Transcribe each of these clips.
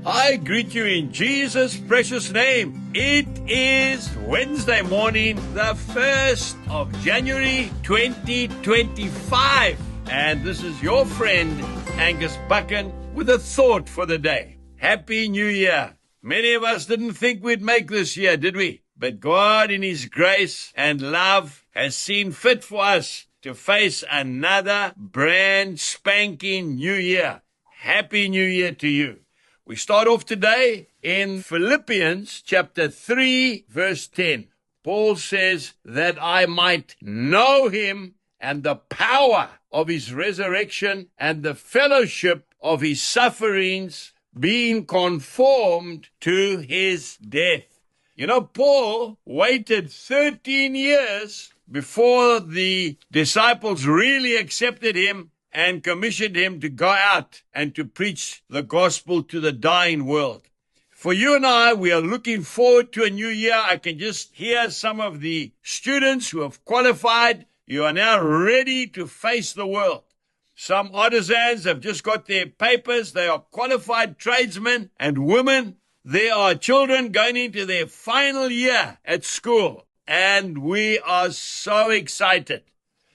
I greet you in Jesus' precious name. It is Wednesday morning, the 1st of January 2025. And this is your friend, Angus Buchen, with a thought for the day. Happy New Year. Many of us didn't think we'd make this year, did we? But God, in His grace and love, has seen fit for us to face another brand spanking new year. Happy New Year to you. We start off today in Philippians chapter 3, verse 10. Paul says that I might know Him and the power of His resurrection and the fellowship of His sufferings, being conformed to His death. You know, Paul waited 13 years before the disciples really accepted him and commissioned him to go out and to preach the gospel to the dying world. For you and I, we are looking forward to a new year. I can just hear some of the students who have qualified. You are now ready to face the world. Some artisans have just got their papers. They are qualified tradesmen and women. There are children going into their final year at school, and we are so excited.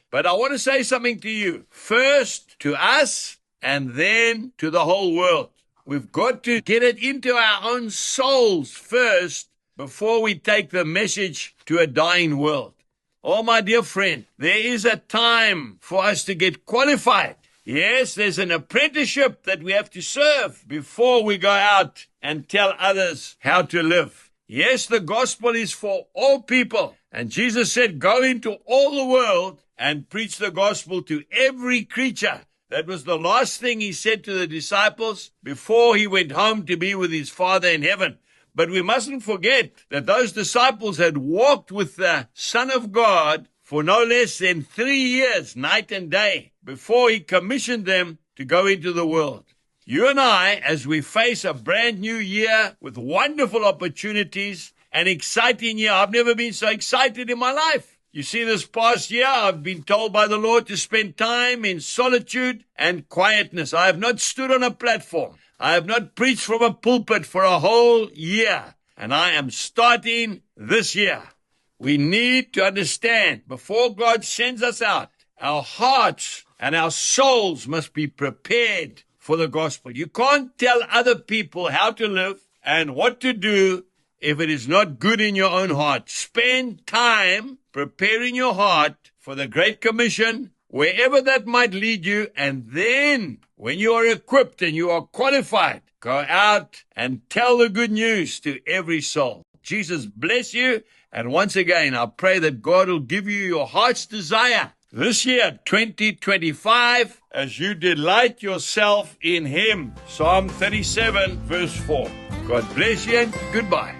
But I want to say something to you. First to us, and then to the whole world. We've got to get it into our own souls first before we take the message to a dying world. Oh, my dear friend, there is a time for us to get qualified. Yes, there's an apprenticeship that we have to serve before we go out and tell others how to live. Yes, the gospel is for all people. And Jesus said, go into all the world and preach the gospel to every creature. That was the last thing He said to the disciples before He went home to be with His Father in heaven. But we mustn't forget that those disciples had walked with the Son of God for no less than 3 years, night and day, before He commissioned them to go into the world. You and I, as we face a brand new year with wonderful opportunities, an exciting year. I've never been so excited in my life. You see, this past year, I've been told by the Lord to spend time in solitude and quietness. I have not stood on a platform. I have not preached from a pulpit for a whole year. And I am starting this year. We need to understand, before God sends us out, our hearts and our souls must be prepared for the gospel. You can't tell other people how to live and what to do if it is not good in your own heart. Spend time preparing your heart for the Great Commission, wherever that might lead you, and then, when you are equipped and you are qualified, go out and tell the good news to every soul. Jesus bless you, and once again, I pray that God will give you your heart's desire this year, 2025, as you delight yourself in Him. Psalm 37, verse 4. God bless you and goodbye.